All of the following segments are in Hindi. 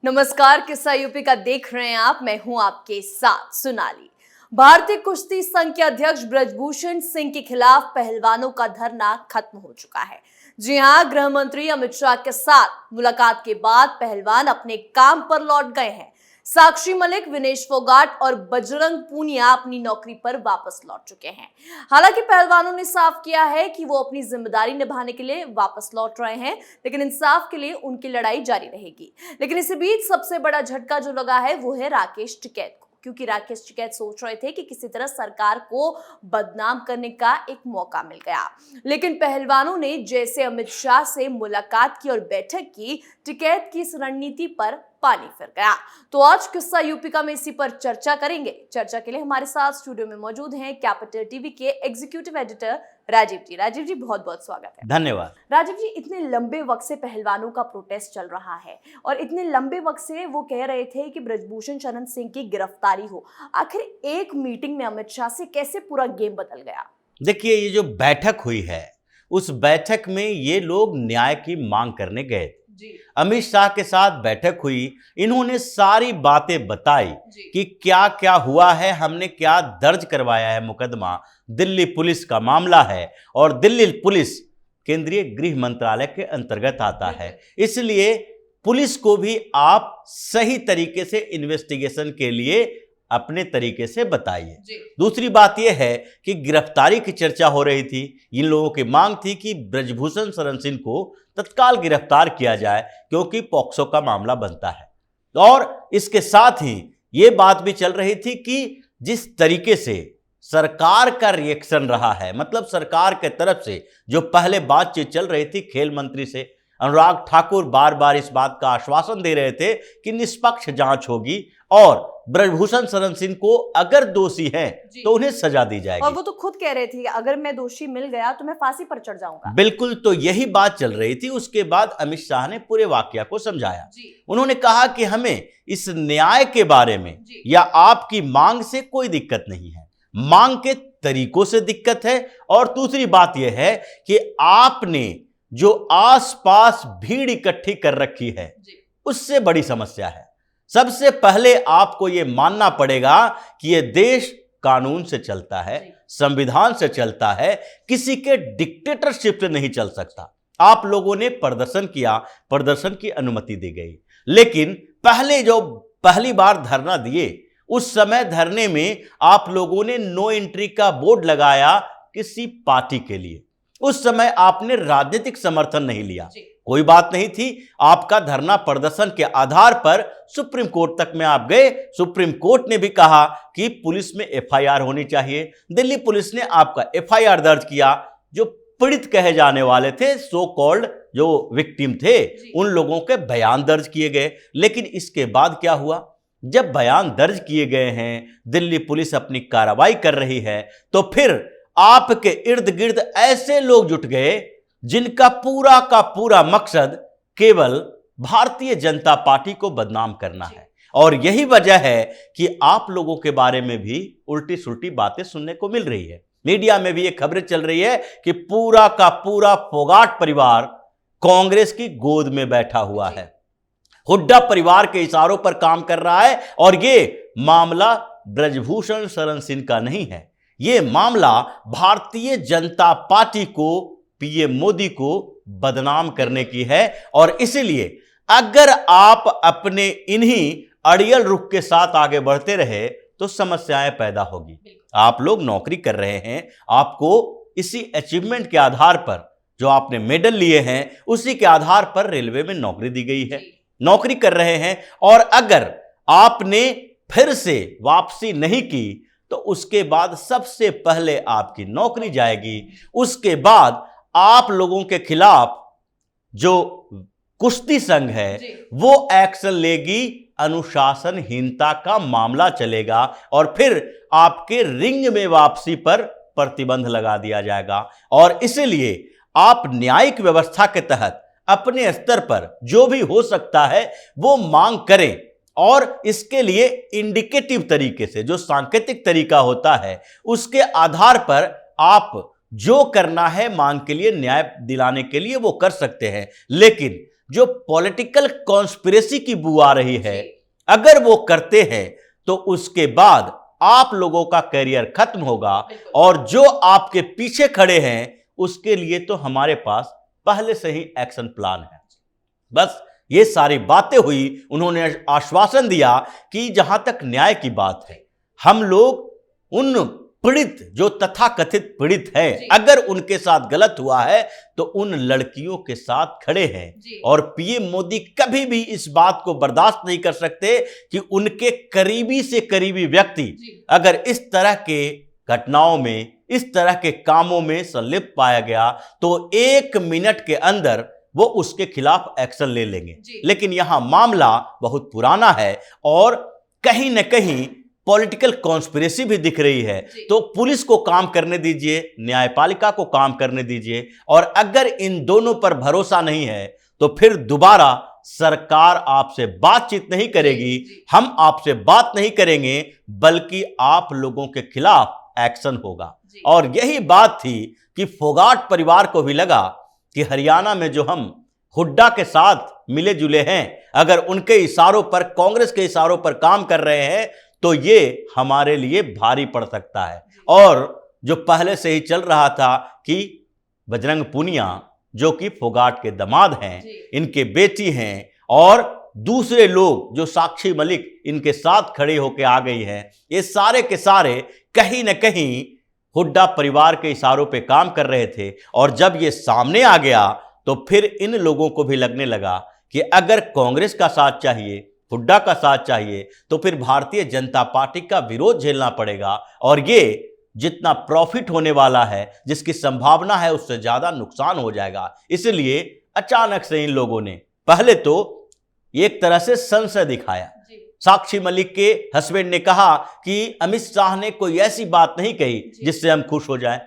नमस्कार, किस्सा यूपी का देख रहे हैं आप। मैं हूं आपके साथ सोनाली। भारतीय कुश्ती संघ के अध्यक्ष ब्रजभूषण सिंह के खिलाफ पहलवानों का धरना खत्म हो चुका है। जी हां, गृह मंत्री अमित शाह के साथ मुलाकात के बाद पहलवान अपने काम पर लौट गए हैं। साक्षी मलिक, विनेश फोगाट और बजरंग पूनिया अपनी नौकरी पर वापस लौट चुके हैं। हालांकि पहलवानों ने साफ किया है कि वो अपनी जिम्मेदारी निभाने के लिए वापस लौट रहे हैं, लेकिन इंसाफ के लिए उनकी लड़ाई जारी रहेगी। लेकिन इसी बीच सबसे बड़ा झटका जो लगा है वो है राकेश टिकैत को, क्योंकि राकेश टिकैत सोच रहे थे कि किसी तरह सरकार को बदनाम करने का एक मौका मिल गया। लेकिन पहलवानों ने जैसे अमित शाह से मुलाकात की और बैठक की, टिकैत की इस रणनीति पर पानी फिर गया। तो आज किस्सा यूपी का में इसी पर चर्चा करेंगे। चर्चा के लिए हमारे साथ स्टूडियो में मौजूद हैं कैपिटल टीवी के एग्जीक्यूटिव एडिटर राजीव जी। राजीव जी, बहुत बहुत स्वागत है। धन्यवाद। राजीव जी, इतने लंबे वक्त से पहलवानों का प्रोटेस्ट चल रहा है और इतने लंबे वक्त से वो कह रहे थे कि ब्रजभूषण शरण सिंह की गिरफ्तारी हो। आखिर एक मीटिंग में अमित शाह से कैसे पूरा गेम बदल गया? देखिए, ये जो बैठक हुई है, उस बैठक में ये लोग न्याय की मांग करने गए। अमित शाह के साथ बैठक हुई, इन्होंने सारी बातें बताई कि क्या क्या हुआ है, हमने क्या दर्ज करवाया है मुकदमा, दिल्ली पुलिस का मामला है और दिल्ली पुलिस केंद्रीय गृह मंत्रालय के अंतर्गत आता है, इसलिए पुलिस को भी आप सही तरीके से इन्वेस्टिगेशन के लिए अपने तरीके से बताइए। दूसरी बात यह है कि गिरफ्तारी की चर्चा हो रही थी। इन लोगों की मांग थी कि ब्रजभूषण शरण सिंह को तत्काल गिरफ्तार किया जाए, क्योंकि पॉक्सो का मामला बनता है। और इसके साथ ही ये बात भी चल रही थी कि जिस तरीके से सरकार का रिएक्शन रहा है, मतलब सरकार के तरफ से जो पहले बातचीत चल रही थी खेल मंत्री से, अनुराग ठाकुर बार बार इस बात का आश्वासन दे रहे थे कि निष्पक्ष जांच होगी और ब्रजभूषण शरण सिंह को अगर दोषी हैं तो उन्हें सजा दी जाएगी। और वो तो खुद कह रहे थे कि अगर मैं दोषी मिल गया तो मैं फांसी पर चढ़ जाऊंगा। बिल्कुल, तो यही बात चल रही थी। उसके बाद अमित शाह ने पूरे वाकया को समझाया। उन्होंने कहा कि हमें इस न्याय के बारे में या आपकी मांग से कोई दिक्कत नहीं है, मांग के तरीकों से दिक्कत है। और दूसरी बात यह है कि आपने जो आसपास भीड़ इकट्ठी कर रखी है, उससे बड़ी समस्या है। सबसे पहले आपको यह मानना पड़ेगा कि यह देश कानून से चलता है, संविधान से चलता है, किसी के डिक्टेटरशिप से नहीं चल सकता। आप लोगों ने प्रदर्शन किया, प्रदर्शन की अनुमति दी गई, लेकिन पहले जो पहली बार धरना दिए, उस समय धरने में आप लोगों ने नो एंट्री का बोर्ड लगाया किसी पार्टी के लिए। उस समय आपने राजनीतिक समर्थन नहीं लिया, कोई बात नहीं थी। आपका धरना प्रदर्शन के आधार पर सुप्रीम कोर्ट तक में आप गए। सुप्रीम कोर्ट ने भी कहा कि पुलिस में एफआईआर होनी चाहिए। दिल्ली पुलिस ने आपका एफआईआर दर्ज किया। जो पीड़ित कहे जाने वाले थे, सो कॉल्ड जो विक्टिम थे, उन लोगों के बयान दर्ज किए गए। लेकिन इसके बाद क्या हुआ? जब बयान दर्ज किए गए हैं, दिल्ली पुलिस अपनी कार्रवाई कर रही है, तो फिर आपके इर्द गिर्द ऐसे लोग जुट गए जिनका पूरा का पूरा मकसद केवल भारतीय जनता पार्टी को बदनाम करना है। और यही वजह है कि आप लोगों के बारे में भी उल्टी सुल्टी बातें सुनने को मिल रही है। मीडिया में भी ये खबरें चल रही है कि पूरा का पूरा फोगाट परिवार कांग्रेस की गोद में बैठा हुआ है, हुड्डा परिवार के इशारों पर काम कर रहा है। और ये मामला ब्रजभूषण शरण सिंह का नहीं है, ये मामला भारतीय जनता पार्टी को, पीएम मोदी को बदनाम करने की है। और इसलिए अगर आप अपने इन्हीं अड़ियल रुख के साथ आगे बढ़ते रहे तो समस्याएं पैदा होगी। आप लोग नौकरी कर रहे हैं, आपको इसी अचीवमेंट के आधार पर, जो आपने मेडल लिए हैं, उसी के आधार पर रेलवे में नौकरी दी गई है, नौकरी कर रहे हैं। और अगर आपने फिर से वापसी नहीं की तो उसके बाद सबसे पहले आपकी नौकरी जाएगी। उसके बाद आप लोगों के खिलाफ जो कुश्ती संघ है वो एक्शन लेगी, अनुशासनहीनता का मामला चलेगा और फिर आपके रिंग में वापसी पर प्रतिबंध लगा दिया जाएगा। और इसलिए आप न्यायिक व्यवस्था के तहत अपने स्तर पर जो भी हो सकता है वो मांग करें। और इसके लिए इंडिकेटिव तरीके से, जो सांकेतिक तरीका होता है, उसके आधार पर आप जो करना है मांग के लिए, न्याय दिलाने के लिए, वो कर सकते हैं। लेकिन जो पॉलिटिकल कॉन्स्पिरेसी की बू आ रही है, अगर वो करते हैं तो उसके बाद आप लोगों का करियर खत्म होगा और जो आपके पीछे खड़े हैं उसके लिए तो हमारे पास पहले से ही एक्शन प्लान है। बस ये सारी बातें हुई, उन्होंने आश्वासन दिया कि जहां तक न्याय की बात है, हम लोग उन पीड़ित, जो तथाकथित पीड़ित है, अगर उनके साथ गलत हुआ है तो उन लड़कियों के साथ खड़े हैं। और पीएम मोदी कभी भी इस बात को बर्दाश्त नहीं कर सकते कि उनके करीबी से करीबी व्यक्ति अगर इस तरह के घटनाओं में, इस तरह के कामों में संलिप्त पाया गया तो 1 मिनट के अंदर वो उसके खिलाफ एक्शन ले लेंगे। लेकिन यहां मामला बहुत पुराना है और कहीं न कहीं पॉलिटिकल कॉन्स्पिरेसी भी दिख रही है। तो पुलिस को काम करने दीजिए, न्यायपालिका को काम करने दीजिए, और अगर इन दोनों पर भरोसा नहीं है तो फिर दोबारा सरकार आपसे बातचीत नहीं करेगी, हम आपसे बात नहीं करेंगे, बल्कि आप लोगों के खिलाफ एक्शन होगा। और यही बात थी कि फोगाट परिवार को भी लगा कि हरियाणा में जो हम हुड्डा के साथ मिले जुले हैं, अगर उनके इशारों पर, कांग्रेस के इशारों पर काम कर रहे हैं तो ये हमारे लिए भारी पड़ सकता है। और जो पहले से ही चल रहा था कि बजरंग पूनिया, जो कि फोगाट के दामाद हैं, इनके बेटी हैं, और दूसरे लोग जो साक्षी मलिक इनके साथ खड़े होकर आ गई हैं, ये सारे के सारे कहीं न कहीं हुड्डा परिवार के इशारों पे काम कर रहे थे। और जब ये सामने आ गया तो फिर इन लोगों को भी लगने लगा कि अगर कांग्रेस का साथ चाहिए, हुड्डा का साथ चाहिए, तो फिर भारतीय जनता पार्टी का विरोध झेलना पड़ेगा, और ये जितना प्रॉफिट होने वाला है, जिसकी संभावना है, उससे ज्यादा नुकसान हो जाएगा। इसलिए अचानक से इन लोगों ने पहले तो एक तरह से संशय दिखाया। साक्षी मलिक के हस्बैंड ने कहा कि अमित शाह ने कोई ऐसी बात नहीं कही जिससे हम खुश हो जाएं।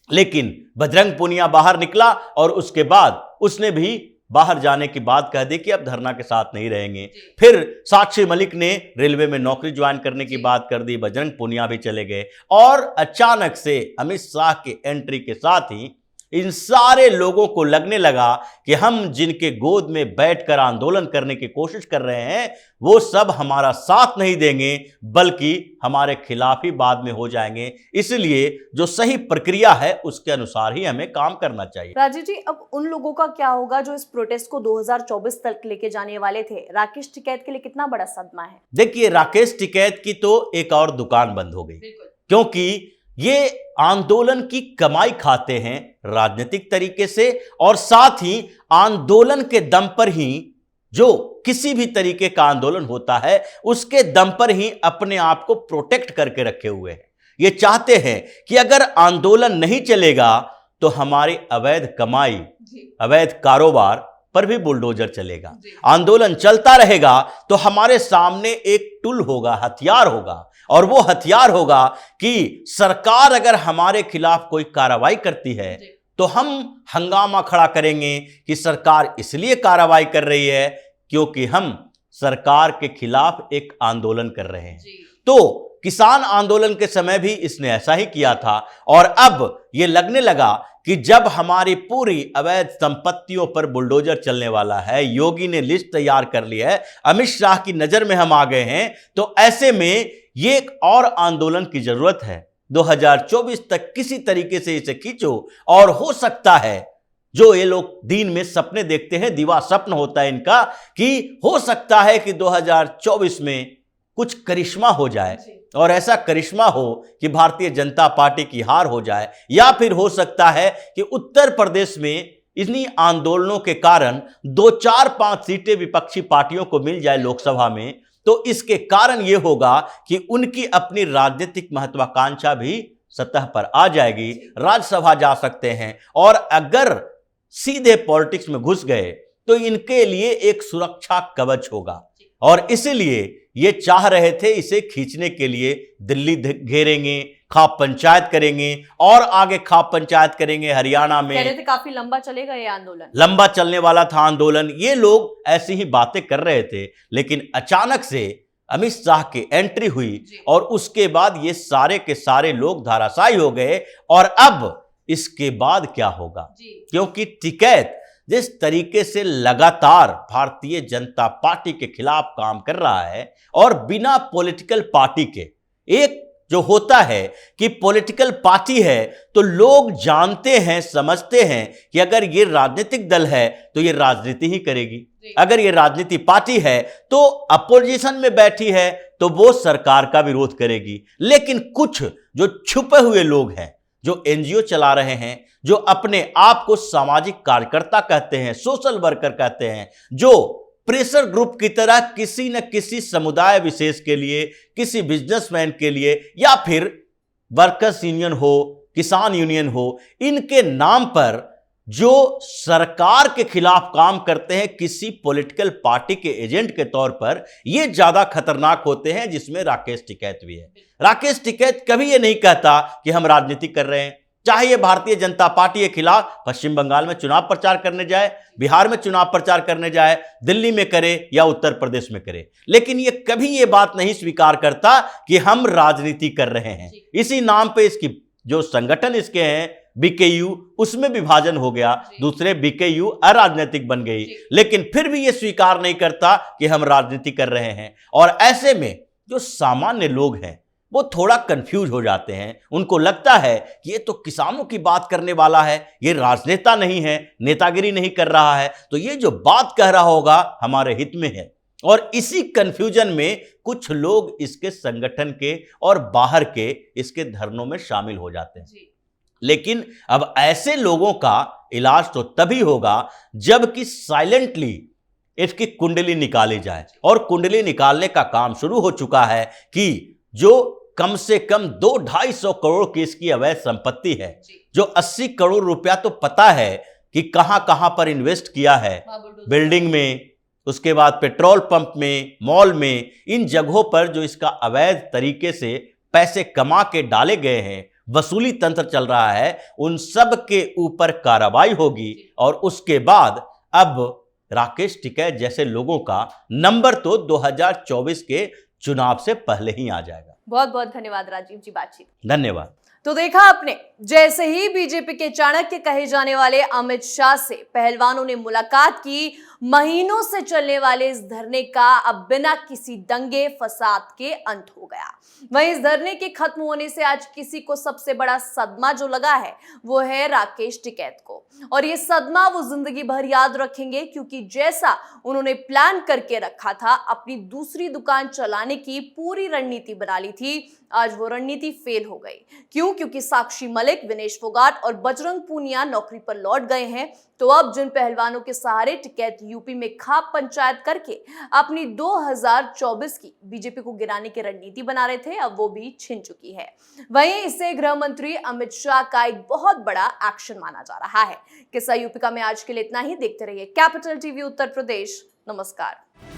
लेकिन बजरंग पूनिया बाहर निकला और उसके बाद उसने भी बाहर जाने की बात कह दी कि अब धरना के साथ नहीं रहेंगे। फिर साक्षी मलिक ने रेलवे में नौकरी ज्वाइन करने की बात कर दी, बजरंग पूनिया भी चले गए, और अचानक से अमित शाह की एंट्री के साथ ही इन सारे लोगों को लगने लगा कि हम जिनके गोद में बैठकर आंदोलन करने की कोशिश कर रहे हैं वो सब हमारा साथ नहीं देंगे, बल्कि हमारे खिलाफ ही बाद में हो जाएंगे। इसलिए जो सही प्रक्रिया है उसके अनुसार ही हमें काम करना चाहिए। राजीव जी, अब उन लोगों का क्या होगा जो इस प्रोटेस्ट को 2024 तक लेके जाने वाले थे? राकेश टिकैत के लिए कितना बड़ा सदमा है? देखिए, राकेश टिकैत की तो एक और दुकान बंद हो गई, क्योंकि ये आंदोलन की कमाई खाते हैं राजनीतिक तरीके से, और साथ ही आंदोलन के दम पर ही, जो किसी भी तरीके का आंदोलन होता है उसके दम पर ही अपने आप को प्रोटेक्ट करके रखे हुए हैं। ये चाहते हैं कि अगर आंदोलन नहीं चलेगा तो हमारी अवैध कमाई, अवैध कारोबार पर भी बुलडोजर चलेगा। आंदोलन चलता रहेगा तो हमारे सामने एक टूल होगा, हथियार होगा, और वो हथियार होगा कि सरकार अगर हमारे खिलाफ कोई कार्रवाई करती है तो हम हंगामा खड़ा करेंगे कि सरकार इसलिए कार्रवाई कर रही है क्योंकि हम सरकार के खिलाफ एक आंदोलन कर रहे हैं। तो किसान आंदोलन के समय भी इसने ऐसा ही किया था, और अब ये लगने लगा कि जब हमारी पूरी अवैध संपत्तियों पर बुलडोजर चलने वाला है, योगी ने लिस्ट तैयार कर ली है, अमित शाह की नजर में हम आ गए हैं, तो ऐसे में ये एक और आंदोलन की जरूरत है। 2024 तक किसी तरीके से इसे खींचो, और हो सकता है जो ये लोग दिन में सपने देखते हैं, दिवा स्वप्न होता है इनका, कि हो सकता है कि 2024 में कुछ करिश्मा हो जाए, और ऐसा करिश्मा हो कि भारतीय जनता पार्टी की हार हो जाए, या फिर हो सकता है कि उत्तर प्रदेश में इन्हीं आंदोलनों के कारण 2, 4, 5 सीटें विपक्षी पार्टियों को मिल जाए लोकसभा में। तो इसके कारण यह होगा कि उनकी अपनी राजनीतिक महत्वाकांक्षा भी सतह पर आ जाएगी, राज्यसभा जा सकते हैं, और अगर सीधे पॉलिटिक्स में घुस गए तो इनके लिए एक सुरक्षा कवच होगा। और इसीलिए ये चाह रहे थे इसे खींचने के लिए दिल्ली घेरेंगे, खाप पंचायत करेंगे, और आगे खाप पंचायत करेंगे हरियाणा में। कह रहे थे काफी लंबा चलेगा ये आंदोलन, लंबा चलने वाला था आंदोलन। ये लोग ऐसी ही बातें कर रहे थे, लेकिन अचानक से अमित शाह की एंट्री हुई और उसके बाद ये सारे के सारे लोग धाराशायी हो गए। और अब इसके बाद क्या होगा, क्योंकि टिकैत जिस तरीके से लगातार भारतीय जनता पार्टी के खिलाफ काम कर रहा है और बिना पॉलिटिकल पार्टी के, एक जो होता है कि पॉलिटिकल पार्टी है तो लोग जानते हैं, समझते हैं कि अगर ये राजनीतिक दल है तो ये राजनीति ही करेगी, अगर ये राजनीति पार्टी है तो अपोजिशन में बैठी है तो वो सरकार का विरोध करेगी। लेकिन कुछ जो छुपे हुए लोग हैं, जो एनजीओ चला रहे हैं, जो अपने आप को सामाजिक कार्यकर्ता कहते हैं, सोशल वर्कर कहते हैं, जो प्रेशर ग्रुप की तरह किसी न किसी समुदाय विशेष के लिए, किसी बिजनेसमैन के लिए या फिर वर्कर्स यूनियन हो, किसान यूनियन हो, इनके नाम पर जो सरकार के खिलाफ काम करते हैं किसी पॉलिटिकल पार्टी के एजेंट के तौर पर, ये ज्यादा खतरनाक होते हैं, जिसमें राकेश टिकैत भी है। राकेश टिकैत कभी ये नहीं कहता कि हम राजनीति कर रहे हैं, चाहे ये भारतीय जनता पार्टी के खिलाफ पश्चिम बंगाल में चुनाव प्रचार करने जाए, बिहार में चुनाव प्रचार करने जाए, दिल्ली में करे या उत्तर प्रदेश में करे, लेकिन ये कभी ये बात नहीं स्वीकार करता कि हम राजनीति कर रहे हैं। इसी नाम पे इसकी जो संगठन इसके हैं बीकेयू, उसमें विभाजन हो गया, दूसरे बीकेयू अराजनीतिक बन गई, लेकिन फिर भी ये स्वीकार नहीं करता कि हम राजनीति कर रहे हैं। और ऐसे में जो सामान्य लोग हैं वो थोड़ा कंफ्यूज हो जाते हैं, उनको लगता है कि ये तो किसानों की बात करने वाला है, ये राजनेता नहीं है, नेतागिरी नहीं कर रहा है, तो ये जो बात कह रहा होगा हमारे हित में है। और इसी कंफ्यूजन में कुछ लोग इसके संगठन के और बाहर के इसके धरनों में शामिल हो जाते हैं। लेकिन अब ऐसे लोगों का इलाज तो तभी होगा जबकि साइलेंटली इसकी कुंडली निकाली जाए, और कुंडली निकालने का काम शुरू हो चुका है कि जो कम से कम 200-250 करोड़ की इसकी अवैध संपत्ति है, जो 80 करोड़ रुपया तो पता है कि कहां कहां पर इन्वेस्ट किया है, बिल्डिंग में, उसके बाद पेट्रोल पंप में, मॉल में, इन जगहों पर जो इसका अवैध तरीके से पैसे कमा के डाले गए हैं, वसूली तंत्र चल रहा है, उन सब के ऊपर कार्रवाई होगी। और उसके बाद अब राकेश टिकैत जैसे लोगों का नंबर तो 2024 के चुनाव से पहले ही आ जाएगा। बहुत बहुत धन्यवाद राजीव जी बातचीत। धन्यवाद। तो देखा आपने, जैसे ही बीजेपी के चाणक्य कहे जाने वाले अमित शाह से पहलवानों ने मुलाकात की, महीनों से चलने वाले इस धरने का अब बिना किसी दंगे फसाद के अंत हो गया। वहीं इस धरने के खत्म होने से आज किसी को सबसे बड़ा सदमा जो लगा है वो है राकेश टिकैत को, और ये सदमा वो जिंदगी भर याद रखेंगे, क्योंकि जैसा उन्होंने प्लान करके रखा था, अपनी दूसरी दुकान चलाने की पूरी रणनीति बना ली थी, आज वो रणनीति फेल हो गई। क्यों? क्योंकि साक्षी मलिक, विनेश फोगाट और बजरंग पूनिया नौकरी पर लौट गए हैं। तो अब जिन पहलवानों के सहारे टिकैत यूपी में खाप पंचायत करके अपनी 2024 की बीजेपी को गिराने की रणनीति बना रहे थे, अब वो भी छिन चुकी है। वहीं इसे गृह मंत्री अमित शाह का एक बहुत बड़ा एक्शन माना जा रहा है। किस्सा यूपी का में आज के लिए इतना ही। देखते रहिए कैपिटल टीवी उत्तर प्रदेश। नमस्कार।